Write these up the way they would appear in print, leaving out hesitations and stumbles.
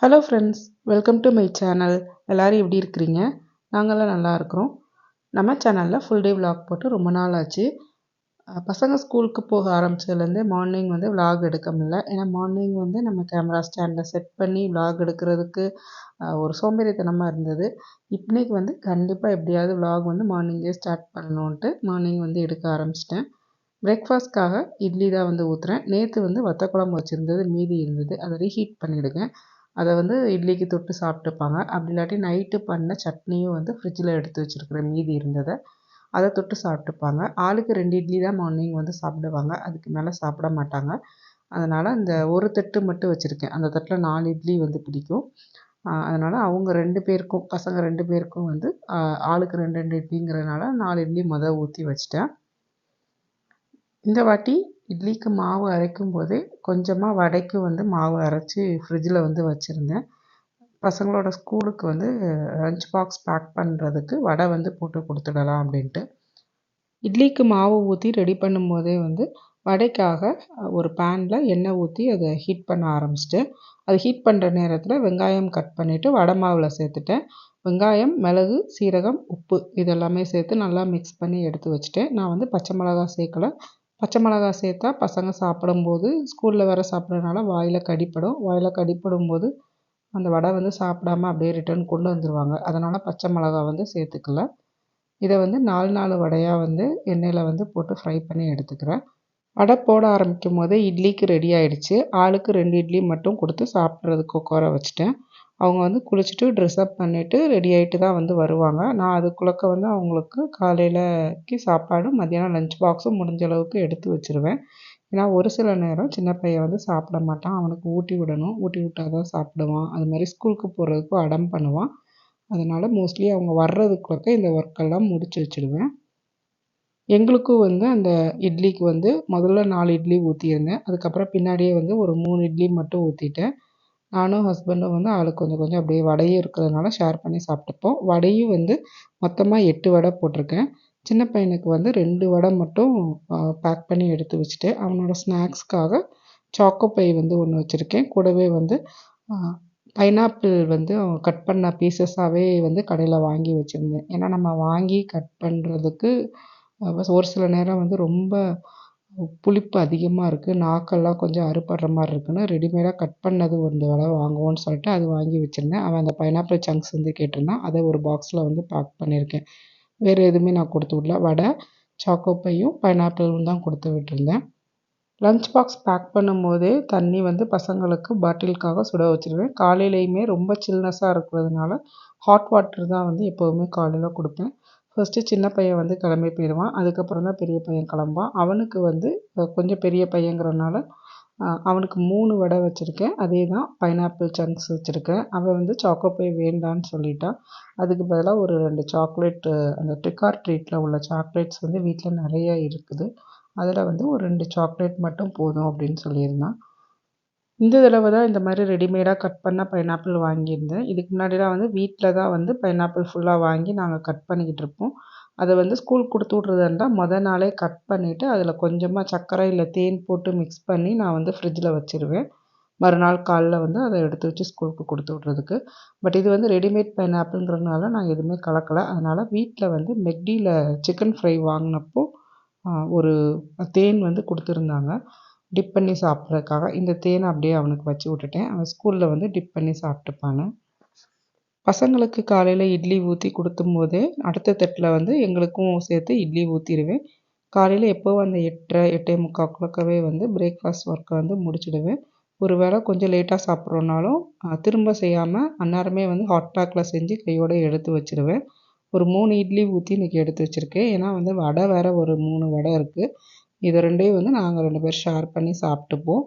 Hello friends, welcome to my channel. எல்லோரும் எப்படி இருக்கிறீங்க? நாங்கள்லாம் நல்லா இருக்கிறோம். நம்ம சேனலில் ஃபுல் டே விலாக் போட்டு ரொம்ப நாள் ஆச்சு. பசங்க ஸ்கூலுக்கு போக ஆரம்பிச்சதுலேருந்து மார்னிங் விலாக் எடுக்க முடியல. ஏன்னா மார்னிங் நம்ம கேமரா ஸ்டாண்டில் செட் பண்ணி விலாக் எடுக்கிறதுக்கு ஒரு சோம்பேறித்தனமாக இருந்தது. இன்றைக்கி கண்டிப்பாக எப்படியாவது விலாக் மார்னிங்கே ஸ்டார்ட் பண்ணணுன்ட்டு மார்னிங் எடுக்க ஆரம்பிச்சிட்டேன். பிரேக்ஃபாஸ்ட்காக இட்லி தான் ஊற்றுறேன். நேற்று வத்த குழம்பு வச்சுருந்தது மீதி இருந்தது. அதை ரீஹீட் பண்ணிவிடுங்க. அதை இட்லிக்கு தொட்டு சாப்பிட்டுப்பாங்க. அப்படி இல்லாட்டி நைட்டு பண்ண சட்னியும் ஃப்ரிட்ஜில் எடுத்து வச்சுருக்கிறேன் மீதி இருந்ததை. அதை தொட்டு சாப்பிட்டுப்பாங்க. ஆளுக்கு 2 இட்லி தான் மார்னிங் சாப்பிடுவாங்க. அதுக்கு மேலே சாப்பிட மாட்டாங்க. அதனால் அந்த ஒரு தட்டு மட்டும் வச்சுருக்கேன். அந்த தட்டில் 4 இட்லி பிடிக்கும். அதனால் அவங்க 2 பேருக்கும் பசங்க 2 பேருக்கும் ஆளுக்கு 2 2 இட்லிங்கிறதுனால 4 இட்லி ஊற்றி வச்சுட்டேன். இந்த வாட்டி இட்லிக்கு மாவு அரைக்கும் போதே கொஞ்சமாக வடைக்கு மாவு அரைச்சி ஃப்ரிட்ஜில் வச்சுருந்தேன். பசங்களோட ஸ்கூலுக்கு லஞ்ச் பாக்ஸ் பேக் பண்ணுறதுக்கு வடை போட்டு கொடுத்துடலாம் அப்படின்ட்டு. இட்லிக்கு மாவு ஊற்றி ரெடி பண்ணும்போதே வடைக்காக ஒரு பேனில் எண்ணெய் ஊற்றி அதை ஹீட் பண்ண ஆரம்பிச்சிட்டு, அது ஹீட் பண்ணுற நேரத்தில் வெங்காயம் கட் பண்ணிவிட்டு வடை மாவில் சேர்த்துட்டேன். வெங்காயம், மிளகு, சீரகம், உப்பு இதெல்லாமே சேர்த்து நல்லா மிக்ஸ் பண்ணி எடுத்து வச்சுட்டேன். நான் பச்சை மிளகா சேர்க்கலை. பச்சை மிளகா சேர்த்தா பசங்க சாப்பிடும்போது ஸ்கூலில் வேறு சாப்பிட்றதுனால வாயில் கடிப்படும். வாயில் கடிப்படும்போது அந்த வடை சாப்பிடாம அப்படியே ரிட்டர்ன் கொண்டு வந்துடுவாங்க. அதனால் பச்சை மிளகா சேர்த்துக்கல. இதை 4 வடையாக எண்ணெயில் போட்டு ஃப்ரை பண்ணி எடுத்துக்கிறேன். வடை போட ஆரம்பிக்கும் போதே இட்லிக்கு ரெடி ஆகிடுச்சு. ஆளுக்கு 2 இட்லி மட்டும் கொடுத்து சாப்பிட்றதுக்கு உட்கார வச்சுட்டேன். அவங்க குளிச்சுட்டு ட்ரெஸ்அப் பண்ணிவிட்டு ரெடி ஆகிட்டு தான் வருவாங்க. நான் அதுக்குள்ளக்க அவங்களுக்கு காலையிலக்கு சாப்பாடு, மத்தியானம் லஞ்ச் பாக்ஸும் முடிஞ்ச அளவுக்கு எடுத்து வச்சுருவேன். ஏன்னா ஒரு சில நேரம் சின்ன பையன் சாப்பிட மாட்டான். அவனுக்கு ஊட்டி விடணும். ஊட்டி விட்டால் தான் சாப்பிடுவான். அது மாதிரி ஸ்கூலுக்கு போகிறதுக்கும் அடம் பண்ணுவான். அதனால் மோஸ்ட்லி அவங்க வர்றதுக்குள்ளக்க இந்த ஒர்க்கெல்லாம் முடிச்சு வச்சுடுவேன். எங்களுக்கும் அந்த இட்லிக்கு முதல்ல 4 இட்லி ஊற்றியிருந்தேன். அதுக்கப்புறம் பின்னாடியே ஒரு 3 இட்லி மட்டும் ஊற்றிட்டேன். நானும் ஹஸ்பண்டும் ஆளுக்கு கொஞ்சம் கொஞ்சம் அப்படியே வடையும் இருக்கிறதுனால ஷேர் பண்ணி சாப்பிட்டுப்போம். வடையும் மொத்தமாக 8 வடை போட்டிருக்கேன். சின்ன பையனுக்கு 2 வடை மட்டும் பேக் பண்ணி எடுத்து வச்சுட்டேன். அவனோட ஸ்நாக்ஸ்க்காக சாக்கோ பை ஒன்று வச்சுருக்கேன். கூடவே பைனாப்பிள் அவன் கட் பண்ண பீசஸாகவே கடையில் வாங்கி வச்சுருந்தேன். ஏன்னா நம்ம வாங்கி கட் பண்ணுறதுக்கு ஒரு சில நேரம் ரொம்ப புளிப்பு அதிகமாக இருக்குது, நாக்கெல்லாம் கொஞ்சம் அறுபடுற மாதிரி இருக்குன்னு ரெடிமேடாக கட் பண்ணது ஒரு தடவை வாங்குவோன்னு சொல்லிட்டு அது வாங்கி வச்சுருந்தேன். அவன் அந்த பைனாப்பிள் சங்க்ஸ் கேட்டிருந்தான். அதை ஒரு பாக்ஸில் பேக் பண்ணியிருக்கேன். வேறு எதுவுமே நான் கொடுத்து விடல. வடை, சாக்கோ பையும் பைனாப்பிளும் தான் கொடுத்து விட்டுருந்தேன். லஞ்ச் பாக்ஸ் பேக் பண்ணும்போதே தண்ணி பசங்களுக்கு பாட்டிலுக்காக சுட வச்சுருவேன். காலையிலையுமே ரொம்ப சில்னஸாக இருக்கிறதுனால ஹாட் வாட்டர் தான் எப்போதுமே காலையில் கொடுப்பேன். ஃபஸ்ட்டு சின்ன பையன் கிளம்பி போயிடுவான். அதுக்கப்புறம் தான் பெரிய பையன் கிளம்புவான். அவனுக்கு கொஞ்சம் பெரிய பையங்கிறனால அவனுக்கு 3 வடை வச்சுருக்கேன். அதே தான் பைனாப்பிள் சங்க்ஸ் வச்சுருக்கேன். அவன் சாக்கோ பை வேண்டான்னு சொல்லிட்டான். அதுக்கு பதிலாக ஒரு 2 சாக்லேட்டு, அந்த ட்ரிக் ஆர் ட்ரீட்டில் உள்ள சாக்லேட்ஸ் வீட்டில் நிறைய இருக்குது. அதில் ஒரு 2 சாக்லேட் மட்டும் போதும் அப்படின்னு சொல்லியிருந்தான். இந்த தடவை தான் இந்த மாதிரி ரெடிமேடாக கட் பண்ண பைனாப்பிள் வாங்கியிருந்தேன். இதுக்கு முன்னாடிலாம் வீட்டில் தான் பைனாப்பிள் ஃபுல்லாக வாங்கி நாங்கள் கட் பண்ணிக்கிட்டு இருப்போம். அதை ஸ்கூலுக்கு கொடுத்து விட்றதா இருந்தால் மொதல் நாளே கட் பண்ணிவிட்டு அதில் கொஞ்சமாக சர்க்கரை இல்லை தேன் போட்டு மிக்ஸ் பண்ணி நான் ஃப்ரிட்ஜில் வச்சுருவேன். மறுநாள் காலைல அதை எடுத்து வச்சு ஸ்கூலுக்கு கொடுத்து விட்றதுக்கு. பட் இது ரெடிமேட் பைனாப்பிள்ங்கிறதுனால நான் எதுவுமே கலக்கலை. அதனால் வீட்டில் மெக்டியில் சிக்கன் ஃப்ரை வாங்கினப்போ ஒரு தேன் கொடுத்துருந்தாங்க டிப் பண்ணி சாப்பிட்றதுக்காக. இந்த தேனை அப்படியே அவனுக்கு வச்சு விட்டுட்டேன். அவன் ஸ்கூலில் டிப் பண்ணி சாப்பிட்டுப்பானு. பசங்களுக்கு காலையில் இட்லி ஊற்றி கொடுத்தும் போதே அடுத்த தட்டில் எங்களுக்கும் சேர்த்து இட்லி ஊற்றிடுவேன். காலையில் எப்போவும் அந்த 8:30 8:45க்குள்ளக்கவே பிரேக்ஃபாஸ்ட் ஒர்க்கை முடிச்சிடுவேன். ஒரு வேளை கொஞ்சம் லேட்டாக சாப்பிட்றோன்னாலும் திரும்ப செய்யாமல் அந்நேரமே ஹாட் பேக்கில் செஞ்சு கையோடு எடுத்து வச்சுருவேன். ஒரு 3 இட்லி ஊற்றி இன்றைக்கி எடுத்து வச்சுருக்கேன். ஏன்னா வடை வேறு ஒரு 3 வடை இருக்குது. இதை 2யும் நாங்கள் 2 பேர் ஷேர் பண்ணி சாப்பிட்டுப்போம்.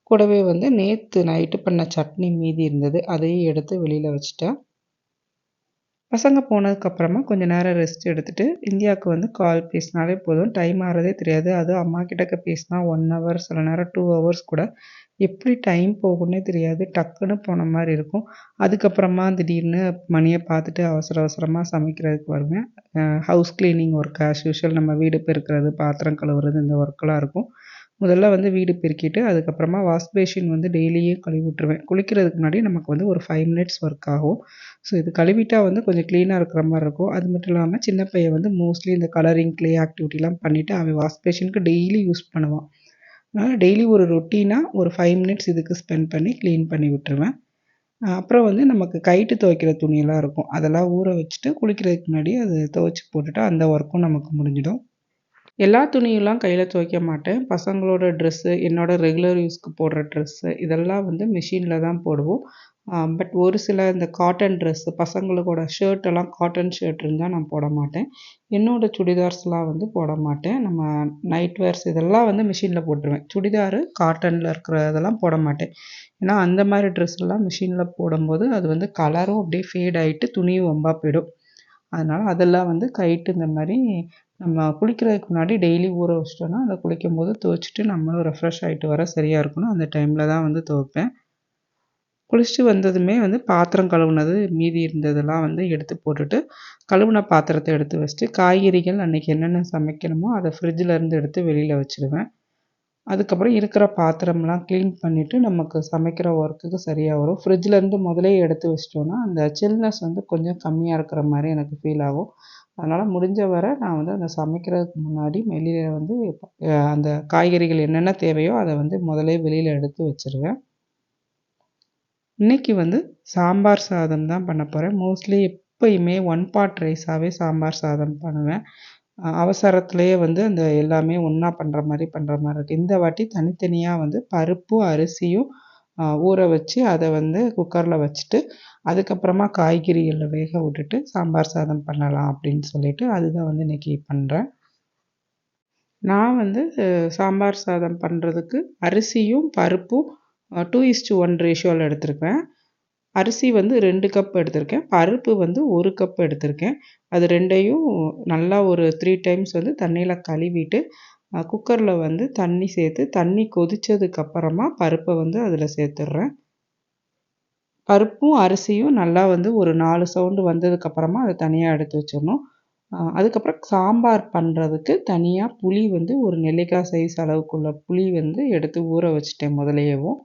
கூடவே நேற்று நைட்டு பண்ண சட்னி மீதி இருந்தது. அதையும் எடுத்து வெளியில் வச்சுட்டேன். பசங்க போனதுக்கப்புறமா கொஞ்சம் நேரம் ரெஸ்ட் எடுத்துகிட்டு இந்தியாவுக்கு கால் பேசினாலே போதும். டைம் ஆகிறதே தெரியாது. அதுவும் அம்மா கிட்டக்க பேசினா 1 ஹவர், சில நேரம் 2 ஹவர்ஸ் கூட எப்படி டைம் போகும்னே தெரியாது. டக்குன்னு போன மாதிரி இருக்கும். அதுக்கப்புறமா திடீர்னு மணியை பார்த்துட்டு அவசர அவசரமாக சமைக்கிறதுக்கு வருவேன். House cleaning work as usual, நம்ம வீடு பெருக்கிறது, பாத்திரம் கழுவுறது, இந்த ஒர்க்கெலாம் இருக்கும். முதல்ல வந்து வீடு பெருக்கிட்டு, அதுக்கப்புறமா வாஷ் பேஷின் வந்து டெய்லியும் கழுவி விட்டுருவேன். குளிக்கிறதுக்கு முன்னாடி நமக்கு வந்து ஒரு 5 மினிட்ஸ் ஒர்க் ஆகும். ஸோ இது கழுவிட்டா வந்து கொஞ்சம் க்ளீனாக இருக்கிற மாரி இருக்கும். அது மட்டும் இல்லாம சின்ன பையன் வந்து மோஸ்ட்லி இந்த கலரிங், க்ளே ஆக்டிவிட்டிலாம் பண்ணிவிட்டு அவன் வாஷ் பேஷினுக்கு டெய்லி யூஸ் பண்ணுவான். அதனால் டெய்லி ஒரு ரொட்டீனாக ஒரு 5 மினிட்ஸ் இதுக்கு ஸ்பெண்ட் பண்ணி க்ளீன் பண்ணி விட்டுருவேன். அப்புறம் வந்து நமக்கு கைட்டு துவைக்கிற துணியெல்லாம் இருக்கும். அதெல்லாம் ஊற வச்சுட்டு குளிக்கிறதுக்கு முன்னாடி அது துவைச்சு போட்டுட்டா அந்த ஒர்க்கும் நமக்கு முடிஞ்சிடும். எல்லா துணியெல்லாம் கையில துவைக்க மாட்டேன். பசங்களோட ட்ரெஸ்ஸு, என்னோட ரெகுலர் யூஸ்க்கு போடுற ட்ரெஸ்ஸு இதெல்லாம் வந்து மிஷினில தான் போடுவோம். பட் ஒரு சில இந்த காட்டன் ட்ரெஸ்ஸு பசங்களோட ஷர்ட்டெல்லாம் காட்டன் ஷர்ட் இருந்தா நான் போட மாட்டேன். என்னோட சுடிதார்ஸ்லாம் வந்து போட மாட்டேன். நம்ம நைட் வேர்ஸ் இதெல்லாம் வந்து மிஷினில போட்டுருவேன். சுடிதாரு காட்டன்ல இருக்கிறதெல்லாம் போட மாட்டேன். ஏன்னா அந்த மாரி ட்ரெஸ்லாம் மிஷினில போடும்போது அது வந்து கலரும் அப்படியே ஃபேட் ஆயிட்டு துணியும் வம்பா போயிடும். அதனால அதெல்லாம் வந்து கைட்டு இந்த மாரி நம்ம குளிக்கிறதுக்கு முன்னாடி டெய்லி ஊற வச்சுட்டோன்னா, அத குளிக்கும்போது துவைச்சுட்டு நம்மளும் ரெஃப்ரெஷ் ஆயிட்டு வர சரியா இருக்கணும். அந்த டைம்ல தான் வந்து துவைப்பேன். குளிச்சுட்டு வந்ததுமே வந்து பாத்திரம் கழுவுனது மீதி இருந்ததெல்லாம் வந்து எடுத்து போட்டுட்டு, கழுவுன பாத்திரத்த எடுத்து வச்சுட்டு, காய்கறிகள் அன்னைக்கு என்னென்ன சமைக்கணுமோ அத ஃப்ரிட்ஜ்ல இருந்து எடுத்து வெளியில வச்சுடுவேன். அதுக்கப்புறம் இருக்கிற பாத்திரம்லாம் க்ளீன் பண்ணிவிட்டு நமக்கு சமைக்கிற ஒர்க்குக்கு சரியா வரும். ஃப்ரிட்ஜ்லேருந்து முதல்லயே எடுத்து வச்சுட்டோன்னா, அந்த சில்னஸ் வந்து கொஞ்சம் கம்மியா இருக்கிற மாரி எனக்கு ஃபீல் ஆகும். அதனால் முடிஞ்ச வரை நான் வந்து அந்த சமைக்கிறதுக்கு முன்னாடி வெளியில வந்து அந்த காய்கறிகள் என்னென்ன தேவையோ அத வந்து முதல்லயே வெளியில எடுத்து வச்சுருவேன். இன்னைக்கு வந்து சாம்பார் சாதம் தான் பண்ண போறேன். மோஸ்ட்லி எப்பயுமே ஒன் பாட் ரைஸாவே சாம்பார் சாதம் பண்ணுவேன். அவசரத்திலேயே வந்து அந்த எல்லாமே ஒண்ணா பண்ற மாரி இருக்கு. இந்த வாட்டி தனித்தனியா வந்து பருப்பும், அரிசியும் ஊற வச்சு அத வந்து குக்கர்ல வச்சுட்டு, அதுக்கப்புறமா காய்கறிகள வேக விட்டுட்டு சாம்பார் சாதம் பண்ணலாம் அப்படின்னு சொல்லிட்டு, அதுதான் வந்து இன்னைக்கு பண்றேன். நான் வந்து சாம்பார் சாதம் பண்றதுக்கு அரிசியும், பருப்பும் 2:1 ரேஷியோல எடுத்திருப்பேன். அரிசி வந்து 2 கப் எடுத்திருக்கேன். பருப்பு வந்து 1 கப் எடுத்திருக்கேன். அது 2யும் நல்லா ஒரு 3 டைம்ஸ் வந்து தண்ணீல கழுவிட்டு, குக்கர்ல வந்து தண்ணி சேர்த்து, தண்ணி கொதிச்சதுக்கு அப்புறமா பருப்ப வந்து அதில சேர்த்துடுறேன். பருப்பும், அரிசியும் நல்லா வந்து ஒரு 4 சவுண்டு வந்ததுக்கப்புறமா அத தனியா எடுத்து வச்சிரணும். அதுக்கப்புறம் சாம்பார் பண்ணுறதுக்கு தனியா புளி வந்து ஒரு நெல்லிக்காய் சைஸ் அளவுக்குள்ள புளி வந்து எடுத்து ஊற வச்சுட்டேன் முதலயேவும்.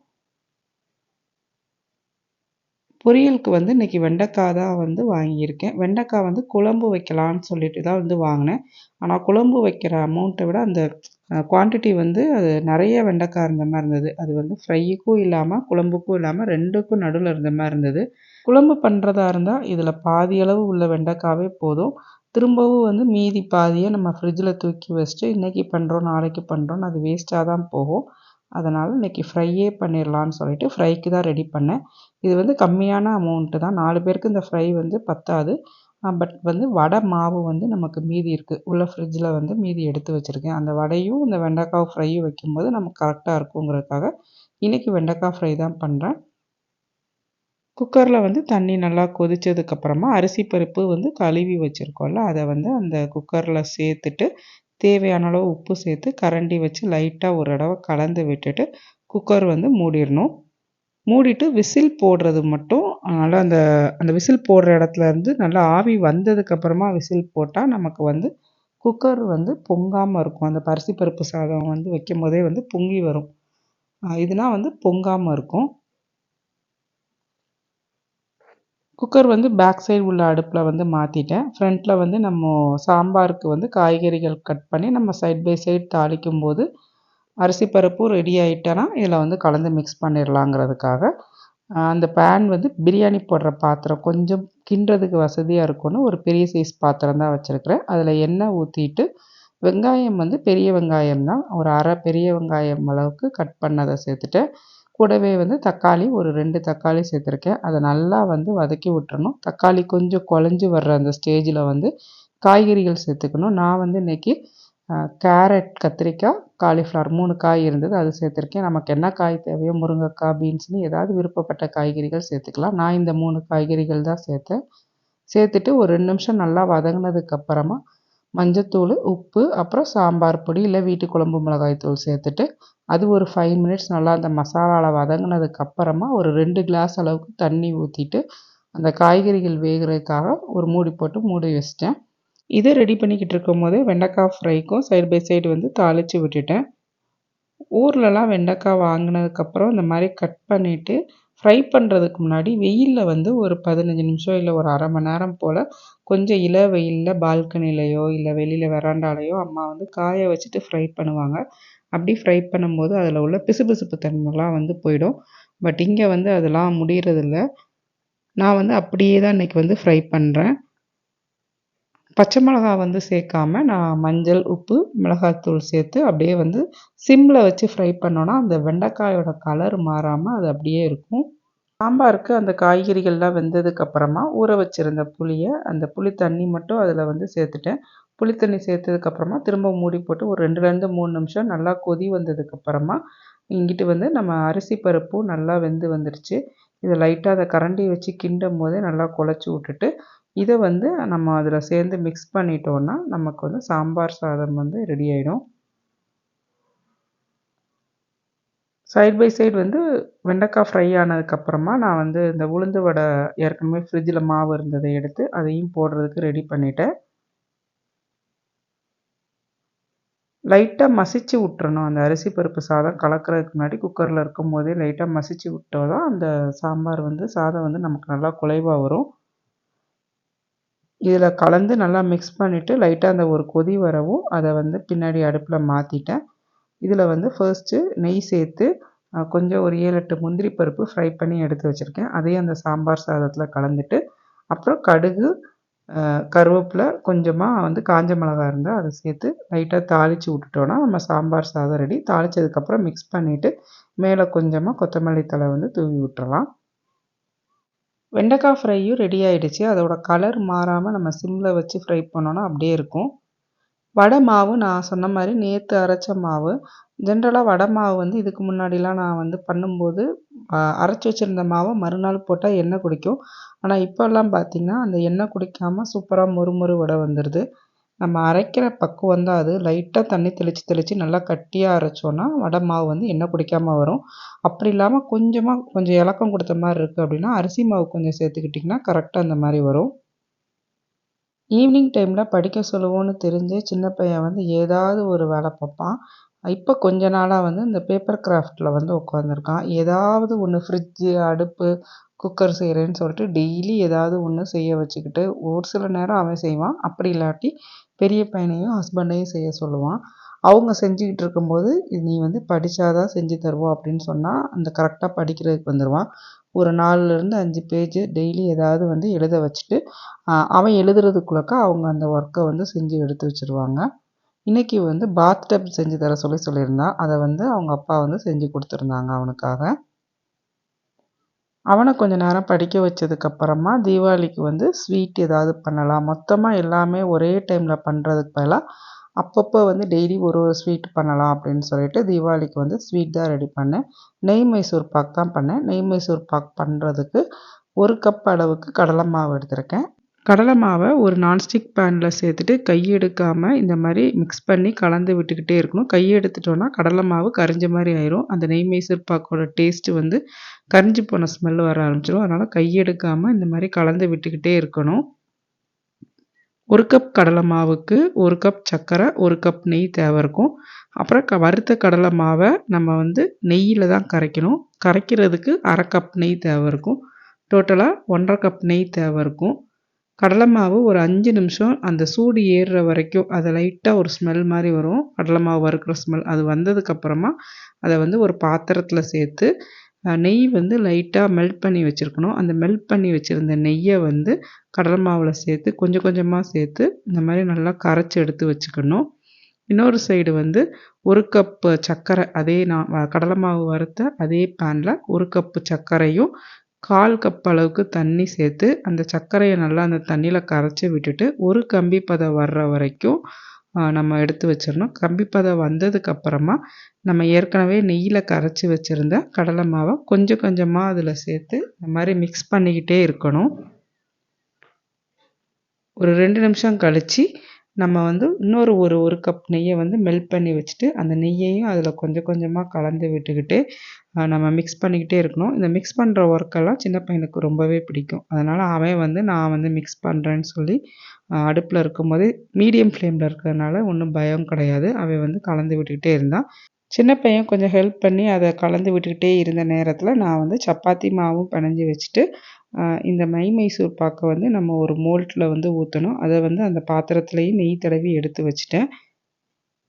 பொரியலுக்கு வந்து இன்னைக்கு வெண்டைக்காய் தான் வந்து வாங்கியிருக்கேன். வெண்டைக்காய் வந்து குழம்பு வைக்கலான்னு சொல்லிட்டு தான் வந்து வாங்கினேன். ஆனா குழம்பு வைக்கிற அமௌண்ட்ட விட அந்த குவான்டிட்டி வந்து அது நெறைய வெண்டைக்காய் இருந்த மாரி இருந்தது. அது வந்து ஃப்ரைக்கும் இல்லாம, குழம்புக்கும் இல்லாம 2க்கும் நடுவுல இருந்த மாரி இருந்தது. குழம்பு பண்ணுறதா இருந்தா, இதில பாதி அளவு உள்ள வெண்டைக்காவே போதும். திரும்பவும் வந்து மீதி பாதிய நம்ம ஃப்ரிட்ஜில தூக்கி வச்சுட்டு, இன்னைக்கு பண்றோம், நாளைக்கு பண்றோம்னு அது வேஸ்ட்டா தான் போகும். அதனால இன்னைக்கு ஃப்ரையே பண்ணிரலான்னு சொல்லிட்டு ஃப்ரைக்கு தான் ரெடி பண்ணேன். இது வந்து கம்மியான அமௌண்ட்டு தான். 4 பேருக்கு இந்த ஃப்ரை வந்து பத்தாது. பட் வந்து வடை மாவு வந்து நமக்கு மீதி இருக்கு. உள்ள ஃப்ரிட்ஜில வந்து மீதி எடுத்து வச்சிருக்கேன். அந்த வடையும், இந்த வெண்டைக்காய் ஃப்ரையும் வைக்கும்போது நமக்கு கரெக்ட்டா இருக்குங்கிறதுக்காக, இன்னைக்கு வெண்டைக்காய் ஃப்ரை தான் பண்றேன். குக்கர்ல வந்து தண்ணி நல்லா கொதிச்சதுக்கப்புறமா, அரிசி பருப்பு வந்து கழுவி வச்சிருக்கோம்ல, அத வந்து அந்த குக்கர்ல சேர்த்துட்டு, தேவையான அளவு உப்பு சேர்த்து, கரண்டி வச்சு லைட்டா ஒரு தடவ கலந்து விட்டுட்டு, குக்கர் வந்து மூடிறணும். மூடிட்டு விசில் போடுறது மட்டும் நல்லா அந்த அந்த விசில் போடுற இடத்துல இருந்து நல்லா ஆவி வந்ததுக்கப்புறமா விசில் போட்டா, நமக்கு வந்து குக்கர் வந்து பொங்காம இருக்கும். அந்த அரிசி பருப்பு சாதம் வந்து வைக்கும்போதே வந்து பொங்கி வரும். இதுனா வந்து பொங்காம இருக்கும். குக்கர் வந்து பேக் சைடு உள்ள அடுப்பில வந்து மாத்திட்டேன். ஃப்ரண்ட்ல வந்து சாம்பாருக்கு வந்து காய்கறிகள் கட் பண்ணி நம்ம சைட் பை சைட் தாளிக்கும்போது, அரிசி பருப்பும் ரெடி ஆயிட்டனா, இதில வந்து கலந்து மிக்ஸ் பண்ணிரலாங்கிறதுக்காக, அந்த பேன் வந்து பிரியாணி போடுற பாத்திரம் கொஞ்சம் கிண்டுறதுக்கு வசதியா இருக்கும்னு ஒரு பெரிய சைஸ் பாத்திரம் தான் வச்சிருக்கிறேன். அதில எண்ணெய் ஊத்திட்டு, வெங்காயம் வந்து பெரிய வெங்காயம் தான். ஒரு 1/2 பெரிய வெங்காயம் அளவுக்கு கட் பண்ணத சேர்த்துட்டேன். கூடவே வந்து தக்காளி ஒரு 2 தக்காளி சேர்த்துருக்கேன். அத நல்லா வந்து வதக்கி விட்டுறணும். தக்காளி கொஞ்சம் குழஞ்சு வர்ற அந்த ஸ்டேஜில வந்து காய்கறிகள் சேர்த்துக்கணும். நான் வந்து இன்னைக்கு கேரட், கத்திரிக்காய், காலிஃப்ளவர் 3 காய் இருந்தது. அது சேர்த்துருக்கேன். நமக்கு என்ன காய் தேவையோ முருங்கைக்காய், பீன்ஸ்ன்னு ஏதாவது விருப்பப்பட்ட காய்கறிகள் சேர்த்துக்கலாம். நான் இந்த 3 காய்கறிகள் தான் சேர்த்தேன். சேர்த்துட்டு ஒரு 2 நிமிஷம் நல்லா வதங்குனதுக்கு அப்புறமா மஞ்சத்தூள், உப்பு, அப்புறம் சாம்பார் பொடி இல்ல வீட்டு குழம்பு மிளகாய் தூள் சேர்த்துட்டு, அது ஒரு 5 மினிட்ஸ் நல்லா அந்த மசாலால வதங்குனதுக்கு அப்புறமா ஒரு 2 கிளாஸ் அளவுக்கு தண்ணி ஊத்திட்டு, அந்த காய்கறிகள் வேகுறதுக்காக ஒரு மூடி போட்டு மூடி வச்சுட்டேன். இத ரெடி பண்ணிக்கிட்டு இருக்கும்போதே வெண்டைக்காய் ஃப்ரைக்கும் சைடு பை சைடு வந்து தாளிச்சு விட்டுட்டேன். ஊர்லலாம் வெண்டைக்காய் வாங்கினதுக்கப்புறம் இந்த மாதிரி கட் பண்ணிவிட்டு ஃப்ரை பண்ணுறதுக்கு முன்னாடி வெயிலில் வந்து ஒரு 15 நிமிஷம் இல்லை ஒரு அரை மணி நேரம் போல் கொஞ்சம் இள வெயிலில் பால்கனிலேயோ இல்லை வெளியில் வெராண்டாலேயோ அம்மா வந்து காய வச்சுட்டு ஃப்ரை பண்ணுவாங்க. அப்படி ஃப்ரை பண்ணும்போது அதில் உள்ள பிசுபிசுப்பு தன்மைலாம் வந்து போயிடும். பட் இங்கே வந்து அதெல்லாம் முடியறதில்ல. நான் வந்து அப்படியே தான் இன்றைக்கி வந்து ஃப்ரை பண்ணுறேன். பச்சை மிளகா வந்து சேர்க்காம நான் மஞ்சள், உப்பு, மிளகாத்தூள் சேர்த்து அப்படியே வந்து சிம்மில் வச்சு ஃப்ரை பண்ணோன்னா அந்த வெண்டைக்காயோட கலர் மாறாமல் அது அப்படியே இருக்கும். சாம்பாருக்கு அந்த காய்கறிகள்லாம் வெந்ததுக்கப்புறமா ஊற வச்சுருந்த புளியை அந்த புளி தண்ணி மட்டும் அதில் வந்து சேர்த்துட்டேன். புளி தண்ணி சேர்த்ததுக்கப்புறமா திரும்ப மூடி போட்டு ஒரு 2லேருந்து 3 நிமிஷம் நல்லா கொதி வந்ததுக்கப்புறமா இங்கிட்டு வந்து நம்ம அரிசி பருப்பும் நல்லா வெந்து வந்துடுச்சு. இதை லைட்டாக அதை கரண்டி வச்சு கிண்டும் போதே நல்லா குழச்சி விட்டுட்டு இதை வந்து நம்ம அதில் சேர்ந்து மிக்ஸ் பண்ணிட்டோன்னா நமக்கு வந்து சாம்பார் சாதம் வந்து ரெடி ஆகிடும். சைட் பை சைடு வந்து வெண்டைக்காய் ஃப்ரை ஆனதுக்கப்புறமா நான் வந்து இந்த உளுந்து வடை ஏற்கனவே ஃப்ரிட்ஜில் மாவு இருந்ததை எடுத்து அதையும் போடுறதுக்கு ரெடி பண்ணிட்டேன். லைட்டாக மசிச்சு விட்டுறணும். அந்த அரிசி பருப்பு சாதம் கலக்கிறதுக்கு முன்னாடி குக்கரில் இருக்கும் போதே லைட்டாக மசிச்சு விட்டால் தான் அந்த சாம்பார் வந்து சாதம் வந்து நமக்கு நல்லா குலைவாக வரும். இதில் கலந்து நல்லா மிக்ஸ் பண்ணிவிட்டு லைட்டாக அந்த ஒரு கொதி வரவும் அதை வந்து பின்னாடி அடுப்பில் மாற்றிட்டேன். இதில் வந்து ஃபர்ஸ்ட்டு நெய் சேர்த்து கொஞ்சம் ஒரு 7, 8 முந்திரி பருப்பு ஃப்ரை பண்ணி எடுத்து வச்சுருக்கேன். அதையும் அந்த சாம்பார் சாதத்தில் கலந்துட்டு அப்புறம் கடுகு, கருவேப்பிலை, கொஞ்சமாக வந்து காஞ்ச மிளகா இருந்தால் அதை சேர்த்து லைட்டாக தாளித்து விட்டுட்டோன்னா நம்ம சாம்பார் சாதம் ரெடி. தாளித்ததுக்கப்புறம் மிக்ஸ் பண்ணிவிட்டு மேலே கொஞ்சமாக கொத்தமல்லி தழை வந்து தூவி விட்டுறலாம். வெண்டைக்காய் ஃப்ரையும் ரெடி ஆகிடுச்சு. அதோட கலர் மாறாமல் நம்ம சிம்மில் வச்சு ஃப்ரை பண்ணோன்னா அப்படியே இருக்கும். வடை மாவு நான் சொன்ன மாதிரி நேற்று அரைச்ச மாவு. ஜென்ரலாக வடை மாவு வந்து இதுக்கு முன்னாடிலாம் நான் வந்து பண்ணும்போது அரைச்சி வச்சுருந்த மாவை மறுநாள் போட்டால் எண்ணெய் குடிக்கும். ஆனால் இப்போல்லாம் பார்த்திங்கன்னா அந்த எண்ணெய் குடிக்காமல் சூப்பராக மொறு வடை வந்துடுது. நம்ம அரைக்கிற பக்குவம் தான் அது. லைட்டாக தண்ணி தெளித்து நல்லா கட்டியாக அரைச்சோன்னா வடை மாவு வந்து எண்ணெய் குடிக்காமல் வரும். அப்படி இல்லாமல் கொஞ்சம் இலக்கம் கொடுத்த மாதிரி இருக்குது அப்படின்னா அரிசி மாவு கொஞ்சம் சேர்த்துக்கிட்டிங்கன்னா கரெக்டாக அந்த மாதிரி வரும். ஈவினிங் டைமில் படிக்க சொல்லுவோன்னு தெரிஞ்சு சின்ன பையன் வந்து ஏதாவது ஒரு வேலை பார்ப்பான். இப்போ கொஞ்ச நாளாக வந்து இந்த பேப்பர் கிராஃப்டில் வந்து உட்காந்துருக்கான். ஏதாவது ஒன்று ஃப்ரிட்ஜு, அடுப்பு, குக்கர் செய்கிறேன்னு சொல்லிட்டு டெய்லி ஏதாவது ஒன்று செய்ய வச்சுக்கிட்டு ஒரு சில நேரம் அவன் செய்வான். அப்படி இல்லாட்டி பெரிய பையனையும் ஹஸ்பண்டையும் செய்ய சொல்லுவான். அவங்க செஞ்சுக்கிட்டு இருக்கும்போது நீ வந்து படித்தாதான் செஞ்சு தருவோம் அப்படின்னு சொன்னால் அந்த கரெக்டாக படிக்கிறதுக்கு வந்துடுவான். ஒரு 4லேருந்து 5 பேஜு டெய்லி ஏதாவது வந்து எழுத வச்சுட்டு அவன் எழுதுறதுக்குள்ளக்கா அவங்க அந்த ஒர்க்கை வந்து செஞ்சு எடுத்து வச்சுருவாங்க. இன்றைக்கி வந்து பாத் டப் செஞ்சு தர சொல்லியிருந்தான். அதை வந்து அவங்க அப்பா வந்து செஞ்சு கொடுத்துருந்தாங்க அவனுக்காக. அவனை கொஞ்சம் நேரம் படிக்க வச்சதுக்கப்புறமா தீபாவளிக்கு வந்து ஸ்வீட் ஏதாவது பண்ணலாம். மொத்தமாக எல்லாமே ஒரே டைமில் பண்ணுறதுக்கு பதிலாக அப்பப்போ வந்து டெய்லி ஒரு ஸ்வீட் பண்ணலாம் அப்படின்னு சொல்லிட்டு தீபாவளிக்கு வந்து ஸ்வீட் தான் ரெடி பண்ணேன். நெய் மைசூர் பாக் தான் பண்ணேன். நெய் மைசூர் பாக் பண்ணுறதுக்கு 1 கப் அளவுக்கு கடலை மாவு எடுத்திருக்கேன். கடலை மாவை ஒரு நான்ஸ்டிக் பேனில் சேர்த்துட்டு கையெடுக்காமல் இந்த மாதிரி மிக்ஸ் பண்ணி கலந்து விட்டுக்கிட்டே இருக்கணும். கையெடுத்துட்டோன்னா கடலை மாவு கரிஞ்ச மாதிரி ஆயிரும். அந்த நெய் மைசூர் பாக்கோட டேஸ்ட்டு வந்து கரிஞ்சு போன ஸ்மெல் வர ஆரம்பிச்சிடும். அதனால் கையெடுக்காமல் இந்த மாதிரி கலந்து விட்டுக்கிட்டே இருக்கணும். 1 கப் கடலை மாவுக்கு 1 கப் சர்க்கரை, 1 கப் நெய் தேவை இருக்கும். அப்புறம் வறுத்த கடலை மாவை நம்ம வந்து நெய்யில் தான் கரைக்கணும். கரைக்கிறதுக்கு 1/2 கப் நெய் தேவை இருக்கும். டோட்டலாக 1/2 கப் நெய் தேவை இருக்கும். கடலை மாவு ஒரு 5 நிமிஷம் அந்த சூடு ஏறுற வரைக்கும் அதை லைட்டாக ஒரு ஸ்மெல் மாதிரி வரும். கடலை மாவு வறுக்கிற ஸ்மெல் அது வந்ததுக்கப்புறமா அதை வந்து ஒரு பாத்திரத்தில் சேர்த்து நெய் வந்து லைட்டாக மெல்ட் பண்ணி வச்சுருக்கணும். அந்த மெல்ட் பண்ணி வச்சுருந்த நெய்யை வந்து கடலை மாவில் சேர்த்து கொஞ்சம் கொஞ்சமாக சேர்த்து இந்த மாதிரி நல்லா கரைச்சி எடுத்து வச்சுக்கணும். இன்னொரு சைடு வந்து 1 கப்பு சர்க்கரை அதே கடலை மாவு வறுத்த அதே பேனில் 1 கப்பு சர்க்கரையும் 1/4 கப் அளவுக்கு தண்ணி சேர்த்து அந்த சர்க்கரையை நல்லா அந்த தண்ணியில் கரைச்சி விட்டுட்டு ஒரு கம்பி பதம் வர்ற வரைக்கும் நம்ம எடுத்து வச்சிடணும். கம்பி பதம் வந்ததுக்கப்புறமா நம்ம ஏற்கனவே நெய்யில் கரைச்சி வச்சுருந்த கடலை மாவை கொஞ்சம் கொஞ்சமாக அதில் சேர்த்து இந்த மாதிரி மிக்ஸ் பண்ணிக்கிட்டே இருக்கணும். ஒரு 2 நிமிஷம் கழித்து நம்ம வந்து இன்னொரு ஒரு கப் நெய்யை வந்து மெல்ட் பண்ணி வச்சுட்டு அந்த நெய்யையும் அதில் கொஞ்சம் கொஞ்சமாக கலந்து விட்டுக்கிட்டே நம்ம மிக்ஸ் பண்ணிக்கிட்டே இருக்கணும். இந்த மிக்ஸ் பண்ணுற ஒர்க்கெல்லாம் சின்ன பையனுக்கு ரொம்பவே பிடிக்கும். அதனால் அவன் வந்து நான் வந்து மிக்ஸ் பண்ணுறேன்னு சொல்லி அடுப்பில் இருக்கும்போதே மீடியம் ஃப்ளேமில் இருக்கிறதுனால ஒன்றும் பயம் கிடையாது. அவன் வந்து கலந்து விட்டுக்கிட்டே இருந்தான். சின்ன பையன் கொஞ்சம் ஹெல்ப் பண்ணி அதை கலந்து விட்டுக்கிட்டே இருந்த நேரத்தில் நான் வந்து சப்பாத்தி மாவும் பிணைஞ்சி வச்சுட்டு இந்த மைசூர் பாக்கை வந்து நம்ம ஒரு மோல்ட்டில் வந்து ஊற்றணும். அதை வந்து அந்த பாத்திரத்துலேயும் நெய் தடவி எடுத்து வச்சுட்டேன்.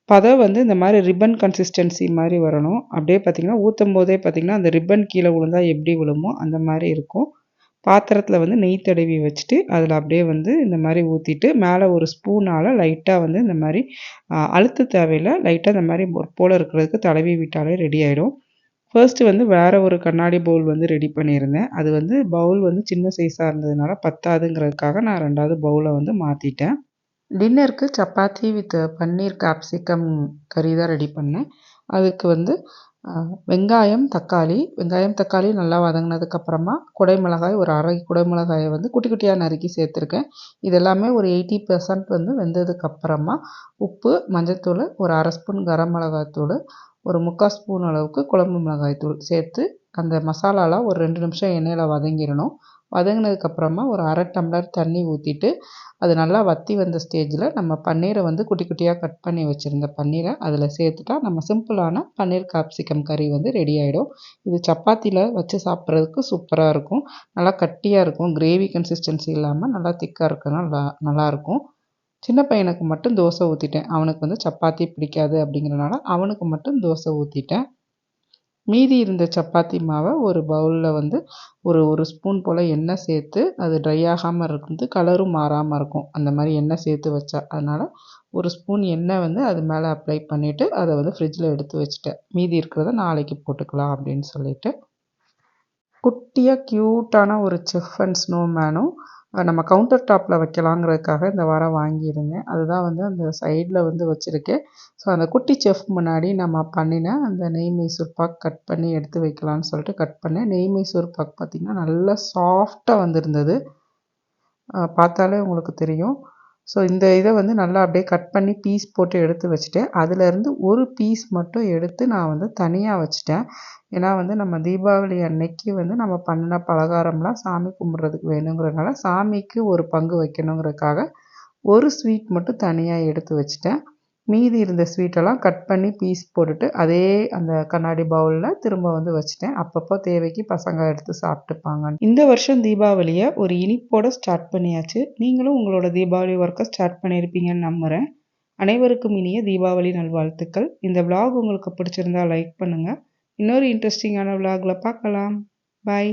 பதம் வந்து இந்த மாதிரி ரிப்பன் கன்சிஸ்டன்சி மாதிரி வரணும். அப்படியே பார்த்திங்கன்னா ஊற்றும் போதே பார்த்திங்கன்னா அந்த ரிப்பன் கீழே விழுந்தால் எப்படி விழுமோ அந்த மாதிரி இருக்கும். பாத்திரத்தில் வந்து நெய் தடவி வச்சுட்டு அதில் அப்படியே வந்து இந்த மாதிரி ஊற்றிட்டு மேலே ஒரு ஸ்பூனால் லைட்டாக வந்து இந்த மாதிரி அழுத்த தேவையில்லை, லைட்டாக இந்த மாதிரி ஒரு போல் இருக்கிறதுக்கு தடவி விட்டாலே ரெடி ஆகிடும். ஃபர்ஸ்ட்டு வந்து வேறு ஒரு கண்ணாடி பவுல் வந்து ரெடி பண்ணியிருந்தேன். அது வந்து பவுல் வந்து சின்ன சைஸாக இருந்ததுனால பத்தாதுங்கிறதுக்காக நான் 2வது பவுலை வந்து மாற்றிட்டேன். டின்னருக்கு சப்பாத்தி வித் பன்னீர் கேப்சிகம் கறி தான் ரெடி பண்ணேன். அதுக்கு வந்து வெங்காயம் தக்காளி நல்லா வதங்கினதுக்கப்புறமா குடைமிளகாய் ஒரு அரை குடைமிளகாயை வந்து குட்டி குட்டியாக நறுக்கி சேர்த்துருக்கேன். இது எல்லாமே ஒரு 80% வந்து வெந்ததுக்கப்புறமா உப்பு, மஞ்சத்தூள், ஒரு அரை ஸ்பூன் கரம் மிளகாய்த்தூள், ஒரு 3/4 ஸ்பூன் அளவுக்கு குழம்பு மிளகாய்த்தூள் சேர்த்து அந்த மசாலாலாம் ஒரு 2 நிமிஷம் எண்ணெயில் வதங்கிடணும். வதங்கினதுக்கப்புறமா ஒரு அரை டம்ளர் தண்ணி ஊற்றிட்டு அது நல்லா வற்றி வந்த ஸ்டேஜில் நம்ம பன்னீரை வந்து குட்டி குட்டியாக கட் பண்ணி வச்சுருந்த பன்னீரை அதில் சேர்த்துட்டா நம்ம சிம்பிளான பன்னீர் கேப்சிகம் கறி வந்து ரெடி ஆகிடும். இது சப்பாத்தியில் வச்சு சாப்பிட்றதுக்கு சூப்பராக இருக்கும். நல்லா கட்டியாக இருக்கும், கிரேவி கன்சிஸ்டன்சி இல்லாமல் நல்லா திக்காக இருக்கனால நல்லாயிருக்கும். சின்ன பையனுக்கு மட்டும் தோசை ஊற்றிட்டேன். அவனுக்கு வந்து சப்பாத்தி பிடிக்காது அப்படிங்கிறனால அவனுக்கு மட்டும் தோசை ஊற்றிட்டேன். மீதி இருந்த சப்பாத்தி மாவை ஒரு பவுலில் வந்து ஒரு ஸ்பூன் போல் எண்ணெய் சேர்த்து அது ட்ரை ஆகாமல் இருந்து கலரும் மாறாமல் இருக்கும் அந்த மாதிரி எண்ணெய் சேர்த்து வச்சா. அதனால் ஒரு ஸ்பூன் எண்ணெய் வந்து அது மேலே அப்ளை பண்ணிவிட்டு அதை வந்து ஃப்ரிட்ஜில் எடுத்து வச்சுட்டேன். மீதி இருக்கிறத நாளைக்கு போட்டுக்கலாம் அப்படின்னு சொல்லிட்டு. குட்டியாக க்யூட்டான ஒரு செஃப் அண்ட் ஸ்னோமேனும் நம்ம கவுண்டர் டாப்பில் வைக்கலாங்கிறதுக்காக இந்த வாரம் வாங்கியிருந்தேன். அதுதான் வந்து அந்த சைடில் வந்து வச்சுருக்கேன். ஸோ அந்த குட்டி செஃப் முன்னாடி நம்ம பண்ணின அந்த நெய் மைசூர் பாக் கட் பண்ணி எடுத்து வைக்கலான்னு சொல்லிட்டு கட் பண்ணேன். நெய் மைசூர் பாக் பார்த்திங்கன்னா நல்லா சாஃப்டாக வந்திருந்தது, பார்த்தாலே உங்களுக்கு தெரியும். ஸோ இந்த இதை வந்து நல்லா அப்படியே கட் பண்ணி பீஸ் போட்டு எடுத்து வச்சுட்டேன். அதிலேருந்து ஒரு பீஸ் மட்டும் எடுத்து நான் வந்து தனியாக வச்சுட்டேன். ஏன்னா வந்து நம்ம தீபாவளி அன்னைக்கு வந்து நம்ம பண்ணின பலகாரம்லாம் சாமி கும்பிட்றதுக்கு வேணுங்கிறதுனால சாமிக்கு ஒரு பங்கு வைக்கணுங்கிறதுக்காக ஒரு ஸ்வீட் மட்டும் தனியாக எடுத்து வச்சுட்டேன். மீதி இருந்த ஸ்வீட்டெல்லாம் கட் பண்ணி பீஸ் போட்டுட்டு அதே அந்த கண்ணாடி பவுலில் திரும்ப வந்து வச்சுட்டேன். அப்பப்போ தேவைக்கு பசங்க எடுத்து சாப்பிட்டுப்பாங்க. இந்த வருஷம் தீபாவளியை ஒரு இனிப்போடு ஸ்டார்ட் பண்ணியாச்சு. நீங்களும் உங்களோட தீபாவளி ஒர்க்கை ஸ்டார்ட் பண்ணியிருப்பீங்கன்னு நம்புகிறேன். அனைவருக்கும் இனிய தீபாவளி நல்வாழ்த்துக்கள். இந்த vlog உங்களுக்கு பிடிச்சிருந்தா லைக் பண்ணுங்கள். இன்னொரு இன்ட்ரெஸ்டிங்கான vlogல பார்க்கலாம். பாய்.